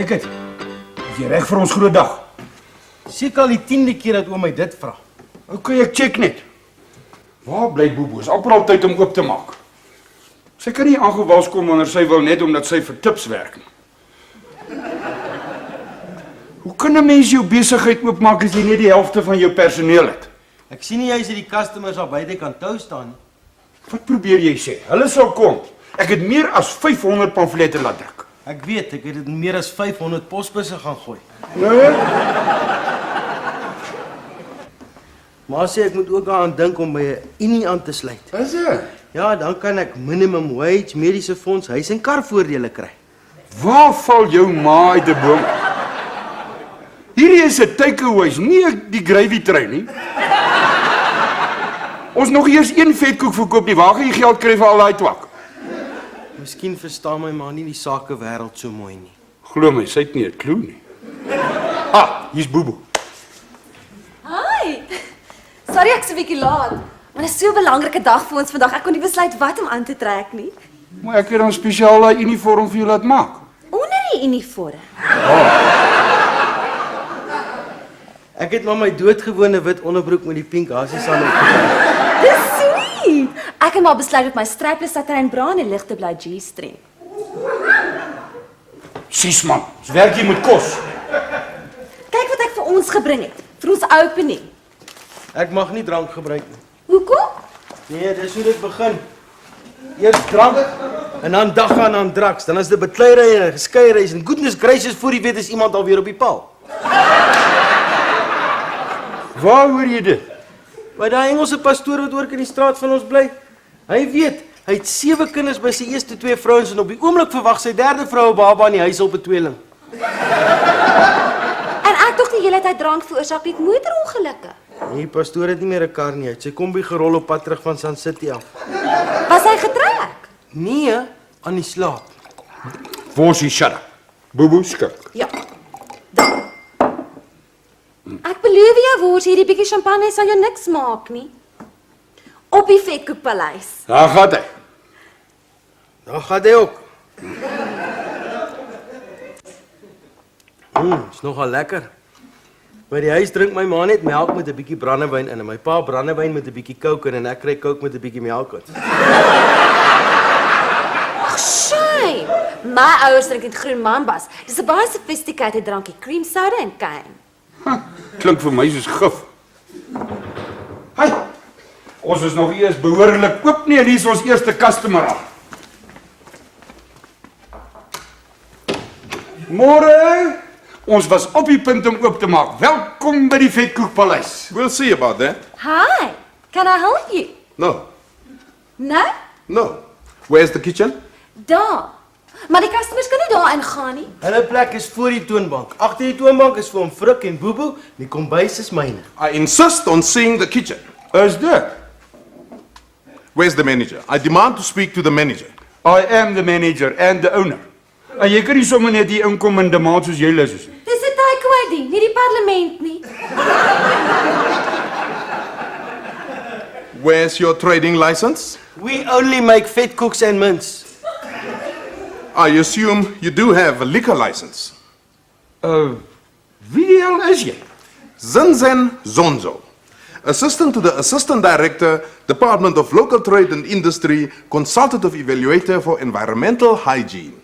Lyk dit. Is jy reg vir ons groot dag? Seker al die 10de keer dat oom my dit vra. OK, ek check net. Waar bly Bobo? Is amper al tyd om oop te maak. Sy kan nie aangewals kom wanneer sy wil net omdat sy vir tips werk nie. Hoe kan 'n mens jou besigheid oopmaak as jy net die helfte van jou personeel het? Ek sien nie jy is die customers al buite kan tou staan nie. Wat probeer jy sê? Hulle sal kom. Ek het meer as 500 pamflette laat druk. Ek weet, ek het dit meer as 500 posbusse gaan gooi. Nee? Maar sê ek moet ook aan dink om by 'n unie aan te sluit. Is dit? Ja, dan kan ek minimum wage, mediese fonds, huis en kar voordele kry. Waar val jou ma uit 'n boom? Hierdie is 'n takeaways, nie die gravy trein nie. Ons nog eers een vetkoek verkoop nie. Waar gaan jy geld kry vir al daai twak? Miskien verstaan my ma nie die sakewêreld so mooi nie. Glo my, sy het nie 'n klou nie. Hier's Bobo. Hi. Sorry ek's 'n bietjie laat. Maar dit is so 'n belangrike dag vir ons vandag. Ek kon nie besluit wat om aan te trek nie. Maar ek het dan spesiaal daai uniform vir jou laat maak. Onder die uniform. Ek het maar my doodgewone wit onderbroek met die pink hasies aan opgetrek. Dis sweet. Ek het maar besluit met my strapless satijn bra en 'n ligte blou G-string. Sis man, ons werk hier met kos. Kyk wat ek vir ons gebring het vir ons opening. Ek mag nie drank gebruik nie. Hoekom? Nee, dis hoe dit begin. Eers drank en dan dag aan dan drugs. Dan is dit bekleierery en geskeirery en goodness gracious voor jy weet is iemand alweer op die paal. Waar hoor jy dit? By daai Engelse pastoor wat oor in die straat van ons bly. Hy weet, hy het 7 kinders by sy eerste 2 vrouens en op die oomblik verwag sy derde vrou 'n baba in die huis op 'n tweeling. En ek dink die hele tyd drank veroorsaak net motorongelukke. Die pastoor het nie meer 'n kar nie. Hy het sy kombi gerol op pad terug van Sun City af. Was hy getrek? Nee, aan die slaap. Worsie, shut up. Bobo skik. Ja. Daar. Ek beloof jou wors hierdie bietjie champagne sal jou niks maak nie. Op die Vetkoekpaleis. Daar gaan hy. Dan gaan hy ook. Is nogal lekker. By die huis drink my ma net melk met 'n bietjie brandewyn in en my pa brandewyn met 'n bietjie coke in en ek kry coke met 'n bietjie melk in. Shame. My ouers drink dit groen mambas. Dis 'n baie sophisticated drankie, cream soda en cane. Klink vir my soos gif. Hey. Ons is nog eers behoorlik oop nie en hier is ons eerste customer al. Môre. Ons was op die punt om oop te maak. Welkom by die Vetkoekpaleis. We'll see about that. Hi. Can I help you? No, No? no. Where's the kitchen? Daar. Maar die customers kan nie daar ingaan nie. Hulle plek is voor die toonbank. Agter die toonbank is vir hom Frik en Bobo, die kombuis is myne. I insist on seeing the kitchen. Is dit? Where's the manager? I demand to speak to the manager. I am the manager and the owner. En jy kan nie sommer net hier inkom en demand soos jy lus is. Dis 'n takeaway ding, nie die parlement nie. Where's your trading license? We only make vetkoeks and mints. I assume you do have a liquor license. Wie die hel is jy? Zinzen Zonzo, assistant to the assistant director, Department of Local Trade and Industry, consultative evaluator for environmental hygiene.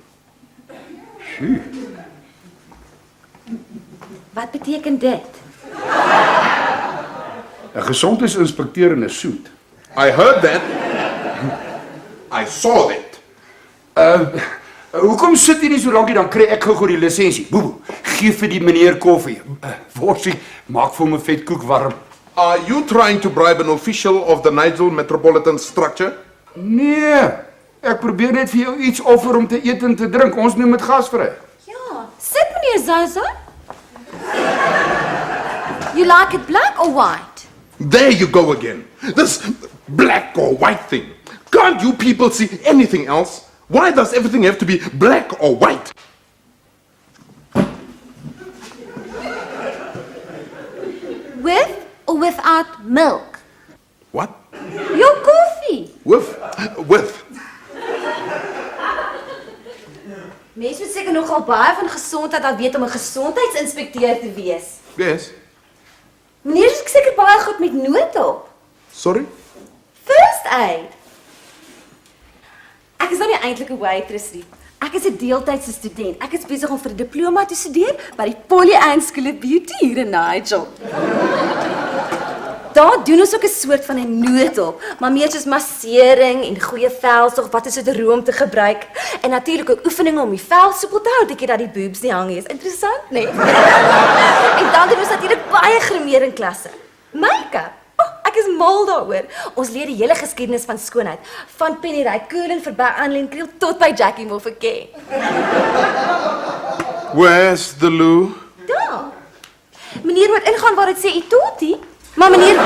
Wat beteken dit? 'n Gesondheidsinspekteur in 'n suit. I heard that. I saw that. Hoekom sit jy nie so lankie dan kry ek gou die lisensie. Bobo, gee vir die meneer koffie. Worsie, maak vir hom 'n vetkoek warm. Are you trying to bribe an official of the Nigel Metropolitan Structure? Nee, ek probeer net vir jou iets offer om te eet en te drink. Ons noem dit gasvry. Ja, sit meneer Zozo. You like it black or white? There you go again. This black or white thing. Can't you people see anything else? Why does everything have to be black or white? With or without milk? What? Your coffee. With. Mense moet seker nogal baie van gesondheid al weet om 'n gesondheidsinspekteur te wees. Yes. Meneer is ook seker baie goed met noodhulp. Sorry? First aid. Ek is nou nie eintlik 'n waitress nie. Ek is 'n deeltydse student. Ek is besig om vir 'n diploma te studeer by die Polly Ann School of Beauty hier in Nigel. Daar doen ons ook 'n soort van 'n noodhulp, maar meer soos massering en goeie velsorg, wat is dit room te gebruik en natuurlik ook oefeninge om die vel soepel te hou, dit dat die boobs nie hang nie. Is interessant, nee? En dan doen ons natuurlik baie grimering klasse. Make-up. Oh, ek is mal daaroor. Ons leer die hele geskiedenis van skoonheid, van Penny Raikkonen verby Annelien Kriel tot by Jackie Moffaké. Where's the loo? Daar. Meneer moet ingaan waar dit sê Itoti, maar meneer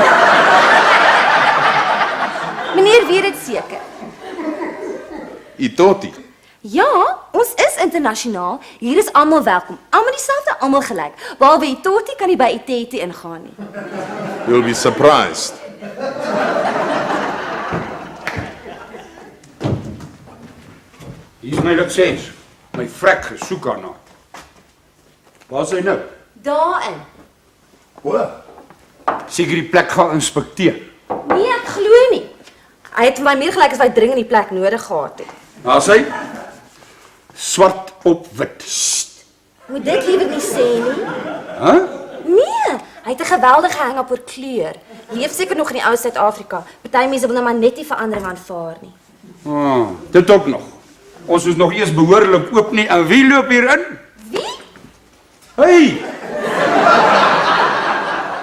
weet dit seker. Itoti. Ja, ons is internasionaal. Hier is almal welkom. Almal dieselfde, almal gelyk. Behalwe Itoti kan nie by Iteti ingaan nie. You'll be surprised. Hier is my lisensie. My vrek gesoek daarna. Waar is hy nou? Daarin. O. Seker die plek gaan inspekteer. Nee, ek glo nie. Hy het vir my meer gelyk as hy dringend die plek nodig gehad het. Daar's hy. Swart op wit. Moet dit liewer nie sê nie. Hæ? Nee, hy het 'n geweldige hang op oor kleur. Leef seker nog in die ou Suid-Afrika. Party mense wil nou maar net nie verandering aanvaar nie. Ah, dit ook nog. Ons is nog eers behoorlik oop nie. En wie loop hier in? Wie? Hey!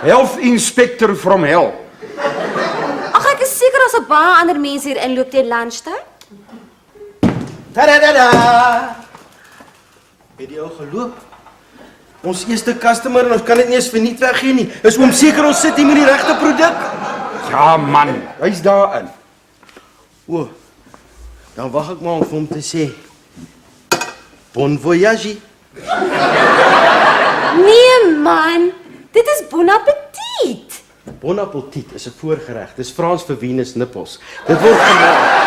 Health Inspector from hell. Ag, ek is seker daar's 'n baie ander mense hier inloop teen lunchtyd. Ta-da-da-da! Het jy al geloop? Ons eerste customer en ons kan dit nie eens verniet weggee nie. Is oom seker ons sit hier met die regte produk? Ja man, hy's daarin. O, dan wag ek maar om vir hom te sê. Bon voyage. Nee man, dit is bon appetit. Bon appetit is 'n voorgereg. Dis Frans vir Venus nippels. Dit word gemaak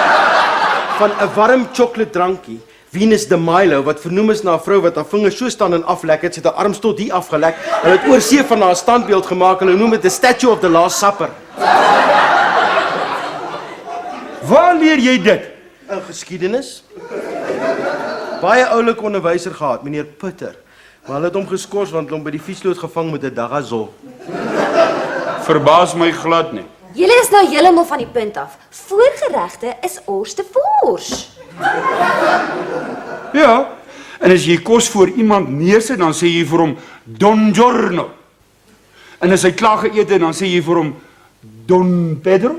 van 'n warm sjokoladedrankie, Venus de Milo, wat vernoem is na 'n vrou wat haar vingers so staan en aflek het, sy het haar arms tot hier afgelek en het oor see van haar standbeeld gemaak en hulle noem dit the Statue of the Last Supper. Waar leer jy dit? In geskiedenis. Baie oulike onderwyser gehad, meneer Putter. Maar hulle het hom geskort want hulle hom by die viesloot gevang met 'n dagazol. Verbaas my glad nie. Julle is nou heeltemal van die punt af. Voorgeregte is ors te vors. Ja, en as jy kos voor iemand neersit, dan sê jy vir hom Don Giorno. En as hy klaar geëet het, dan sê jy vir hom Don Pedro.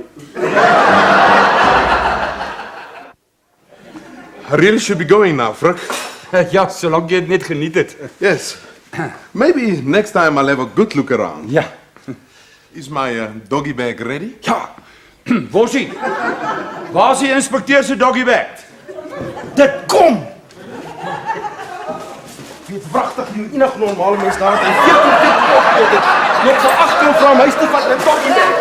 I really should be going now, Fruk. Ja, solank jy dit net geniet het. Yes. Maybe next time I'll have a good look around. Ja. Is my doggy bag ready? Ja. Bossie. Waar is die inspekteur se doggy bag? Dit kom! Weet wragtig nie hoe enige normale mens daar het en 14 feet opgeet het. Net vir 8 kg huis te vat met doggy bag.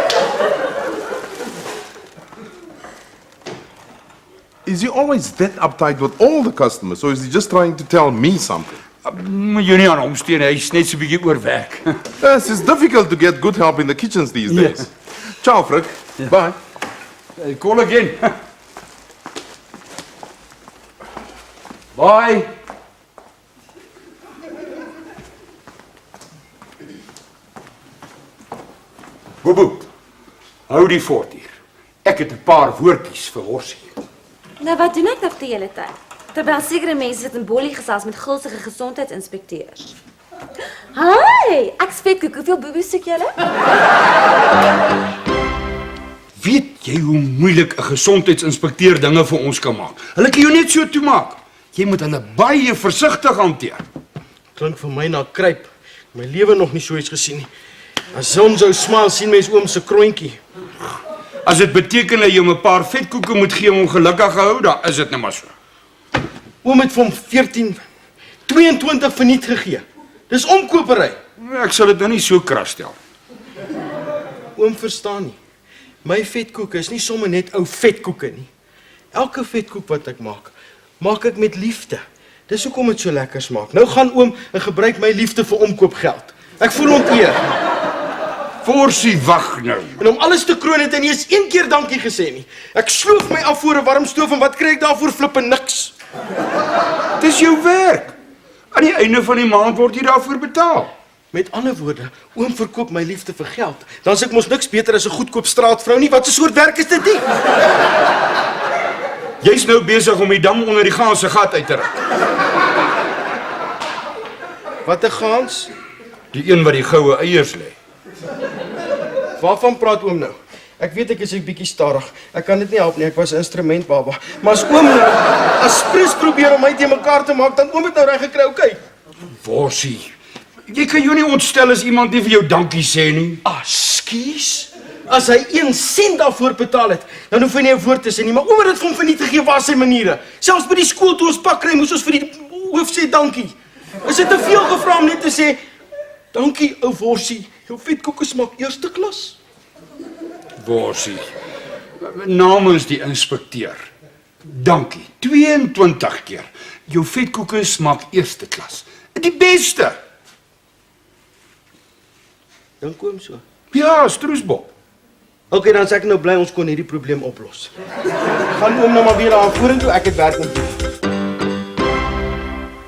Is he always that uptight with all the customers, or is he just trying to tell me something? Moet jy nie aan hom steun, hy's net so 'n bietjie oorwerk. Yes, it's difficult to get good help in the kitchens these days. Yes. Ciao, Fruk. Bye. Call again. Bye. Bobo, hou die fort hier. Ek het 'n paar woordjies vir Horsie. Nou wat doen ek nog die hele tyd? Terwyl sekere mense sit in bolie gesels met gulsige gesondheidsinspekteurs. Hi, ek spek hoeveel boebies soek julle? Weet jy hoe moeilik 'n gesondheidsinspekteur dinge vir ons kan maak? Hulle kan jou net so toemaak. Jy moet hulle baie versigtig hanteer. Klink vir my na kruip. My lewe nog nie so iets gesien nie. As son sou smaal sien mens oom se kroontjie. As dit beteken dat jy hom 'n paar vetkoeke moet gee om hom gelukkig te hou, dan is dit nou maar so. Oom het vir hom 22 verniet gegee. Dis omkopery. Ek sal dit nou nie so kras stel. Oom verstaan nie. My vetkoeke is nie sommer net ou vetkoeke nie. Elke vetkoek wat ek maak, maak ek met liefde. Dis hoekom dit so lekker smaak. Nou gaan oom en gebruik my liefde vir omkoopgeld. Ek voel onteer. Forsie, wag nou. En om alles te kroon het hy nie eens een keer dankie gesê nie. Ek sloof my af voor 'n warm stoof en wat kry ek daarvoor? Flippe niks. Dis jou werk. Aan die einde van die maand word jy daarvoor betaal. Met ander woorde, oom verkoop my liefde vir geld. Dan sê ek mos niks beter as 'n goedkoop straatvrou nie. Wat 'n soort werk is dit nie? Jy's nou besig om die dam onder die gaans se gat uit te ruk. Wat 'n gans? Die een wat die goue eiers lê. Waarvan praat oom nou? Ek weet ek is 'n bietjie stadig. Ek kan dit nie help nie, ek was 'n instrumentbaba. Maar as oom nou as Prins probeer om my te mekaar te maak, dan oom het nou reg gekry, okay? Forsie. Jy kan jou nie ontstel as iemand nie vir jou dankie sê nie. Ekskuus. As hy 1 sent daarvoor betaal het, dan hoef hy nie 'n woord te sê nie, maar oom het dit vir hom vernietig gegee. Waar is sy maniere? Selfs by die skool toe ons pak kry, moes ons vir die hoof sê dankie. Is dit te veel gevra om net te sê dankie ou worsie, jou vetkoeke smaak eerste klas? Forsie. Namens die inspekteur. Dankie. 22 keer. Jou vetkoeke smaak eerste klas. Die beste. Dink oom so. Ja, Stroesbok. Okay, dan sê ek nou bly ons kon hierdie probleem oplos. Gaan oom nou maar weer aan vorentoe, ek het werk om te doen.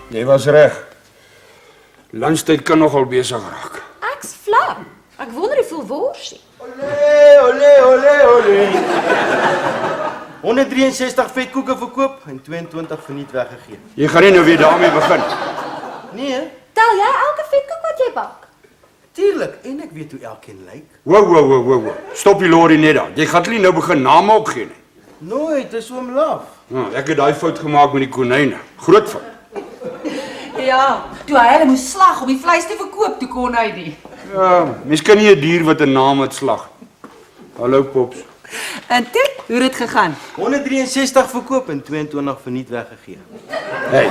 Jy was reg. Lunchtyd kan nogal besig raak. Ek's flou. Ek wonder hoeveel worsie. Ole. 163 vetkoeke verkoop en 22 verniet weggegee. Jy gaan nie nou weer daarmee begin. Nee, Tel jy elke vetkoek wat jy bak? tuurlik, en ek weet hoe elkeen lyk. Wow. Stop die lorry net daar. Jy gaan nie nou begin name opgee nie. Nooit, dis oom Laf. Nou, ek het daai fout gemaak met die konyne. Groot fout. Ja, toe hy hulle moes slag om die vleis te verkoop, toe kon hy nie. Ja, mens kan nie 'n dier wat 'n naam het slag. Hallo Pops. En toe, hoe het dit gegaan? 163 verkoop en 22 verniet weggegee. Hey.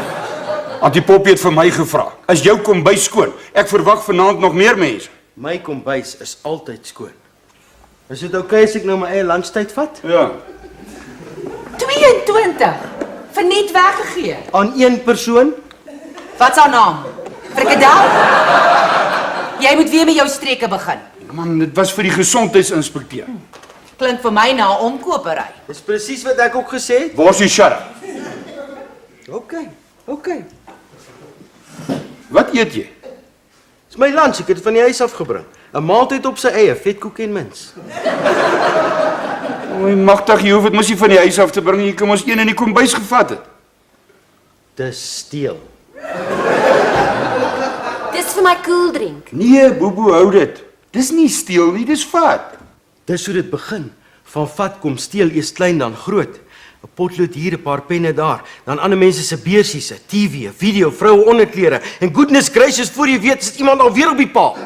Auntie Poppie het vir my gevra. Is jou kombuis skoon? Ek verwag vanaand nog meer mense. My kombuis is altyd skoon. Is dit oukei as ek nou my eie lunchtyd vat? Ja. 22 verniet weggegee. Aan een persoon? Wat s'haar naam? Frikadel? Jy moet weer met jou streke begin. Man, dit was vir die gesondheidsinspekteur. Klink vir my na 'n omkopery. Dis presies wat ek ook gesê het. Waar is die sheriff? Okay. Wat eet jy? Dis my lunch, ek het dit van die huis af gebring. 'n Maaltyd op sy eie, vetkoek en mins. O, magtig, jy hoef dit mos nie van die huis af te bring, jy kan mos een in die kombuis gevat het. Dis steel. Dis vir my koeldrink. Nee, Bobo, hou dit. Dis nie steel nie, dis vat. Dis hoe dit begin. Van vat kom steel eers klein dan groot. 'n Potlood hier, 'n paar penne daar, dan ander mense se beursies, 'n TV, 'n video, vroue onderklere en goodness gracious, voor jy weet, is iemand alweer op die paal.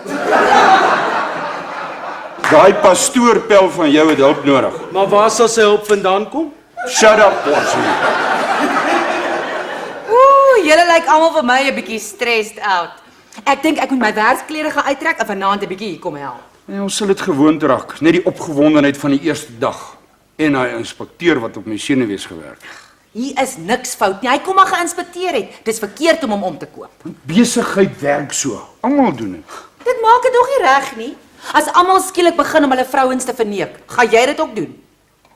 Daai pastoorpel van jou het hulp nodig. Maar waar sal sy hulp vandaan kom? Shut up, Poppy. Ooh, julle lyk almal vir my 'n bietjie stressed out. Ek dink ek moet my werksklere gaan uittrek en vanaand 'n bietjie hier kom help. Nee, ons sal dit gewoond raak, net die opgewondenheid van die eerste dag. En hy inspekteur wat op my senuwees gewerk. Hier is niks fout nie. Hy kom maar geïnspekteer het. Dis verkeerd om hom om te koop. Besigheid werk so. Almal doen dit. Dit maak dit nog nie reg nie. As almal skielik begin om hulle vrouens te verneek, gaan jy dit ook doen?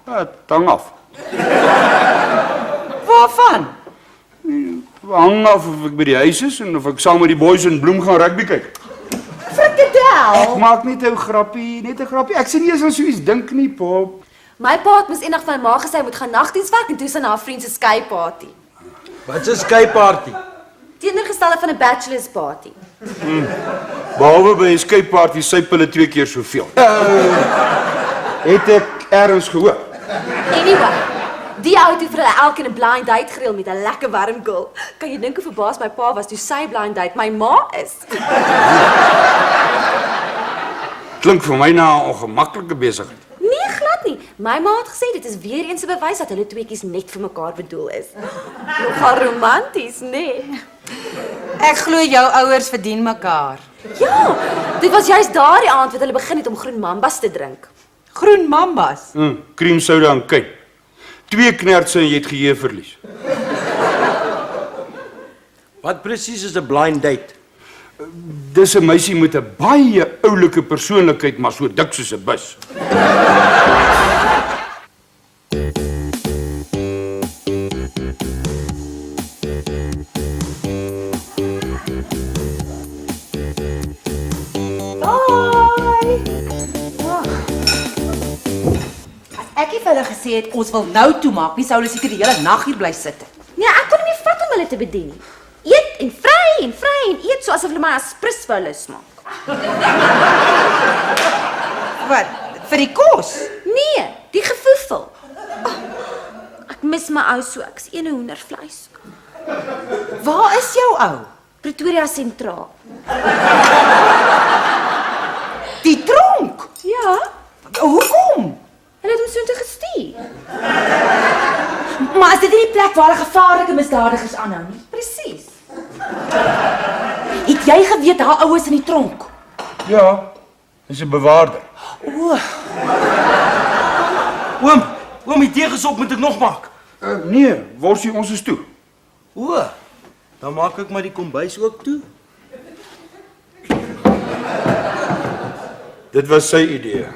Ja, hang af. Waarvan? Hang af of ek by die huis is en of ek saam met die boys in Bloem gaan rugby kyk. Frikadel. Maak net 'n grappie, net 'n grappie. Ek sien nie eens aan so iets dink nie, Pop. My pa het mos eendag van my ma gesê hy moet gaan nagdiens werk en toe sy na 'n vriend se skyparty. Wat 'n skyparty? Teenoorgestelde van 'n bachelor's party. Behalwe by 'n escape party syp hulle 2 keer soveel. Het ek ergens gehoor. Anyway, die ou het vir hulle elkeen 'n blind date gereël met 'n lekker warm girl. Kan jy dink hoe verbaas my pa was toe sy blind date my ma is? Klink vir my na 'n ongemaklike besigheid. Nee, glad nie. My ma het gesê dit is weer eens 'n bewys dat hulle tweeetjies net vir mekaar bedoel is. Nogal romanties, nee. Ek glo jou ouers verdien mekaar. Ja, dit was juist daardie aand wat hulle begin het om groen mambas te drink. Groen mambas. Cream soda en kyk. 2 knertse en jy het geheue verlies. Wat presies is 'n blind date? Dis 'n meisie met 'n baie oulike persoonlikheid, maar so dik soos 'n bus. Ek het vir hulle gesê het ons wil nou toemaak, nie sou hulle seker die hele nag hier bly sit het. Nee, ek kon nie meer vat om hulle te bedien nie. Eet en vry en eet so asof hulle my aspris vir hulle smaak. Wat? Vir die kos? Nee, die gevoefel. Oh, ek mis my ou so, ek's een hoendervleis. Waar is jou ou? Pretoria sentraal. Die tronk. Ja, Hoekom? hulle het hom so toe gestuur. Maar is dit nie die plek waar hulle gevaarlike misdadigers aanhou nie? Presies. Het jy geweet haar oues in die tronk? Ja, dis 'n bewaarder. Oom, die tee gesop moet ek nog maak. Nee, worsie, ons is toe. O, dan maak ek maar die kombuis ook toe. Dit was sy idee.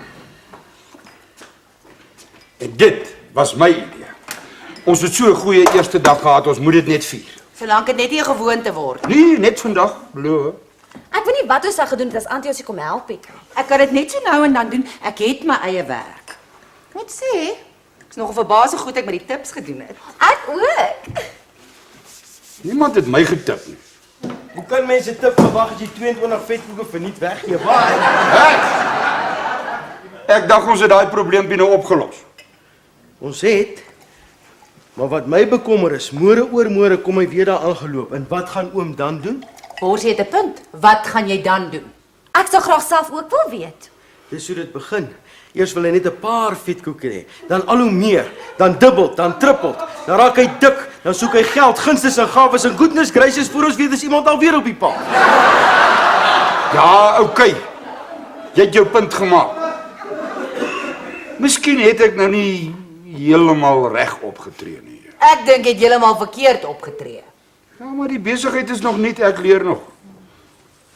En dit was my idee. Ons het so 'n goeie eerste dag gehad, ons moet dit net vier. Solank dit net nie 'n gewoonte word. Nee, net vandag, beloof. Ek weet nie wat ons sou gedoen het as Antie ons nie kom help het. Ek kan dit net so nou en dan doen. Ek het my eie werk. Net sê, ek's nog verbaas hoe goed ek met die tips gedoen het. Ek ook. Niemand het my getip nie. Hoe kan mense tip verwag as jy 22 vetkoeke verniet weggee? Waar? Ek dink ons het daai probleempie nou opgelos. Ons het. Maar wat my bekommer is, môre oor môre kom hy weer daar aangeloop. En wat gaan oom dan doen? Borsie het 'n punt. Wat gaan jy dan doen? Ek sou graag self ook wil weet. Dis hoe dit begin. Eers wil hy net 'n paar vetkoeke hê, dan al hoe meer, dan dubbel, dan trippel. Dan raak hy dik, dan soek hy geld, gunste en gawes en goodness gracious voor ons weet is iemand alweer op die pad. Ja, okay. Jy het jou punt gemaak. Miskien het ek nou nie heeltemal reg opgetree nie. Ek dink jy het heeltemal verkeerd opgetree. Ja, maar die besigheid is nog niet, ek leer nog.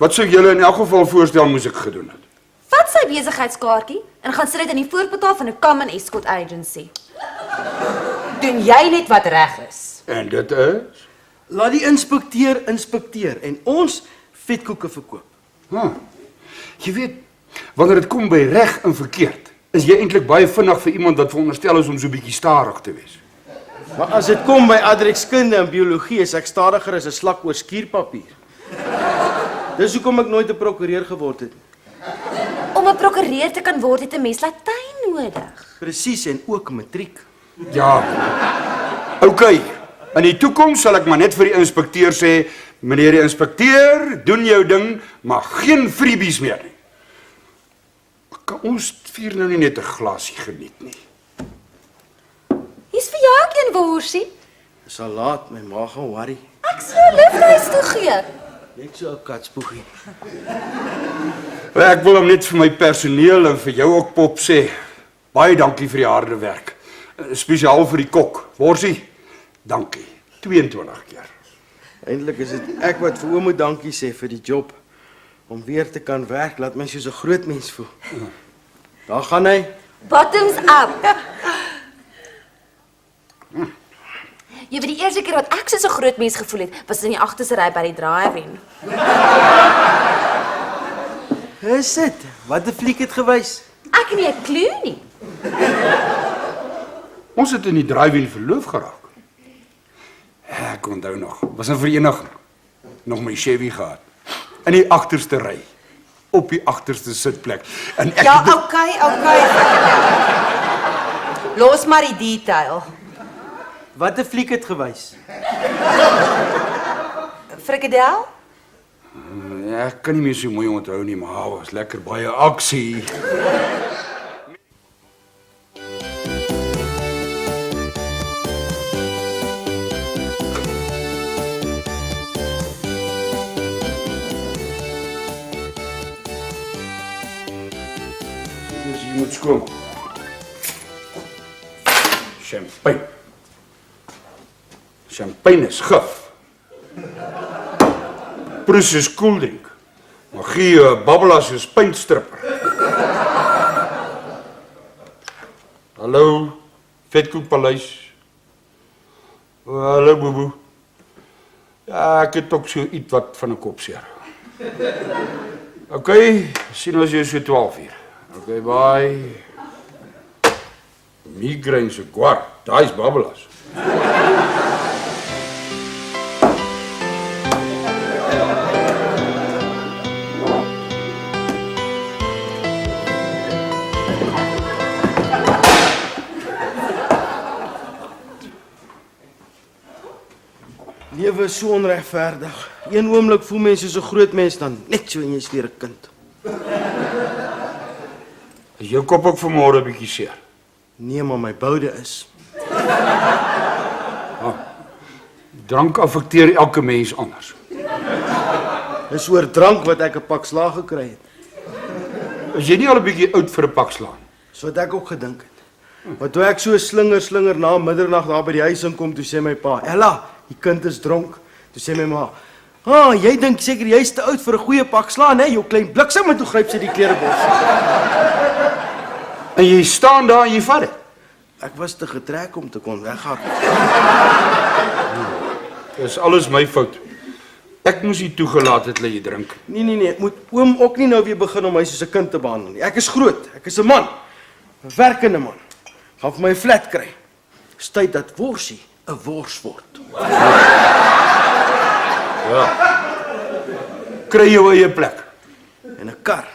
Wat sou julle in elk geval voorstel moes ek gedoen het? Vat sy besigheidskaartjie en gaan sit dit in die voorportaal van 'n Common Escort Agency. Doen jy net wat reg is. En dit is? Laat die inspekteur inspekteer en ons vetkoeke verkoop. Jy weet, wanneer dit kom by reg en verkeerd, is jy eintlik baie vinnig vir iemand wat veronderstel is om so 'n bietjie stadig te wees. Maar as dit kom by aardrykskunde en biologie, is ek stadiger as 'n slak oor skuurpapier. Dis hoekom ek nooit 'n prokureur geword het. Om 'n prokureur te kan word, het 'n mens Latyn nodig. Presies, en ook matriek. Ja. Okay. In die toekoms sal ek maar net vir die inspekteur sê, meneer die inspekteur, doen jou ding, maar geen freebies meer nie. Kan ons vier nou nie net 'n glasie geniet nie? Hier's vir jou ook een worsie. Dis al laat, my ma gaan worry. Ek sal liefdes toe gee. Net so 'n katspoegie. Ek wil hom net vir my personeel en vir jou ook Pop sê, baie dankie vir die harde werk. Spesiaal vir die kok. Worsie, dankie. 22 keer. Eintlik is dit ek wat vir oom moet dankie sê vir die job. Om weer te kan werk, laat my soos 'n groot mens voel. Daar gaan hy. Bottoms up. Jy weet die eerste keer wat ek so 'n groot mens gevoel het, was in die agterste ry by die drive-in. Is dit? Wat 'n fliek het gewys? Ek het nie 'n klou nie. Ons het in die drive-in verloof geraak. Ek onthou nog, was 'n vereniging. Nog my Chevy gehad. In die agterste ry. Op die agterste sitplek. En ek Ja, okay. Los maar die detail. Wat 'n fliek het gewys? Frikadel? Ek kan nie meer so mooi onthou nie, maar was lekker baie aksie. Dus jy moet skoon. Champagne. Champagne is gif. proes is koeldrink. Maar gee jou 'n babbelaar soos pynstripper. Hallo, Vetkoekpaleis. Hallo, Boeboe. Ja, ek het ook so iets wat van 'n kopseer. OK, sien ons jou so 12:00. OK, bye. Migraine se kwart, daai is babbelaars. Lewe is so onregverdig. Een oomblik voel mense soos 'n groot mens dan net so en jy's weer 'n kind. Is jou kop ook vanmôre 'n bietjie seer? Nee, maar my boude is. Drank affekteer elke mens anders. Dis oor drank wat ek 'n pak slaag gekry het. Is jy nie al 'n bietjie oud vir 'n pak slaan? So wat ek ook gedink het. Maar toe ek so slinger na middernag daar by die huis inkom, toe sê my pa, "Ella, die kind is dronk." Toe sê my ma, jy dink seker jy's te oud vir 'n goeie pak slaan, hè, jou klein bliksem." En toe gryp sy die klerebos. En jy staan daar en jy vat dit. Ek was te getrek om te kon weggaan. Dis alles my fout. Ek moes nie toegelaat het dat jy drink. Nee, moet oom ook nie nou weer begin om my soos 'n kind te behandel nie. Ek is groot, ek is 'n man. 'n Werkende man. Gaan vir my 'n flat kry. Dis tyd dat worsie 'n wors word. Kry jou eie plek. En 'n kar.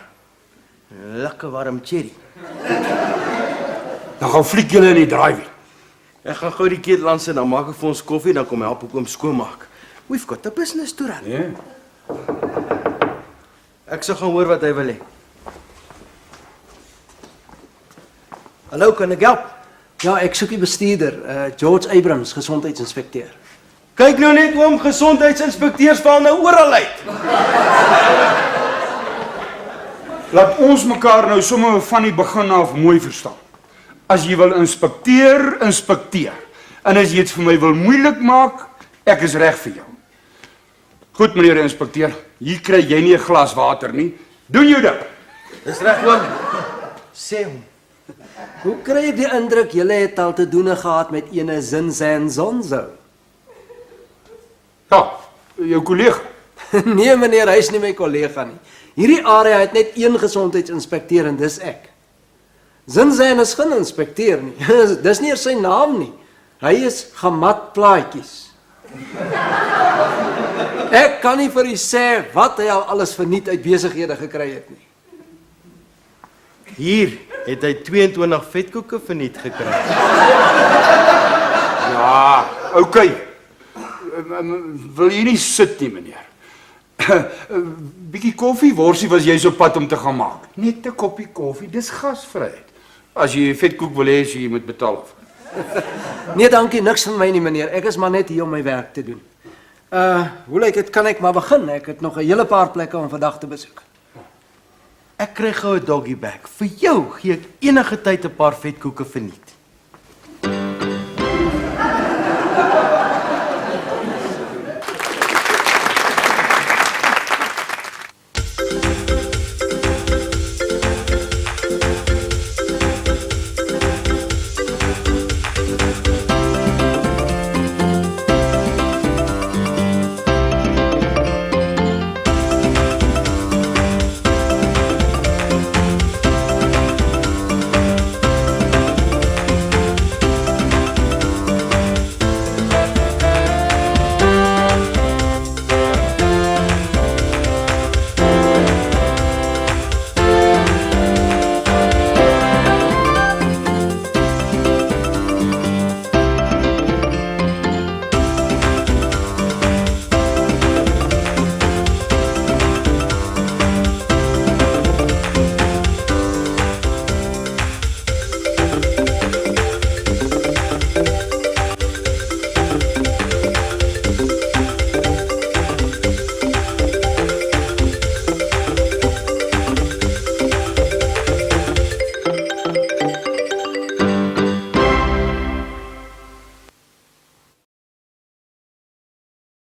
'n Lekker warm cherry. Dan gaan fliek julle in die driveway. Ek gaan gou die ketel aan sit, dan maak ek vir ons koffie, dan kom help ek oom skoonmaak. We've got a business to run. Ja. Ek sal gaan hoor wat hy wil hê. Hallo, kan ek help? Ja, ek soek die bestuurder, George Abrams, gesondheidsinspekteur. Kyk nou net oom, gesondheidsinspekteurs val nou oral uit. Laat ons mekaar nou sommer van die begin af mooi verstaan. As jy wil inspekteer, inspekteer. En as jy dit vir my wil moeilik maak, ek is reg vir jou. Goed, meneer die inspekteur, hier kry jy nie 'n glas water nie. Doen jou ding. Dis reg oom. Sê hom. Hoe kry ek die indruk julle het al te doen gehad met ene Zinzan Zonzo? Ja, jou kollega. Nee meneer, hy is nie my kollega nie. Hierdie area het net een gesondheidsinspekteur en dis ek. Zinzan is geen inspekteur nie. Dis nie eers sy naam nie. Hy is Gamat Plaatjies. Ek kan nie vir u sê wat hy al alles verniet uit besighede gekry het nie. Hier het hy 22 vetkoeke verniet gekry. Ja, OK. Wil jy nie sit nie, meneer? Bietjie koffie, worsie was jy so pad om te gaan maak. Net 'n koppie koffie, dis gasvryheid. As jy vetkoek wil hê, jy moet betaal af. Nee, dankie, niks van my nie meneer. Ek is maar net hier om my werk te doen. Hoe lyk dit, kan ek maar begin? Ek het nog 'n hele paar plekke om vandag te besoek. Ek kry gou 'n doggy bag. Vir jou gee ek enige tyd 'n paar vetkoeke verniet.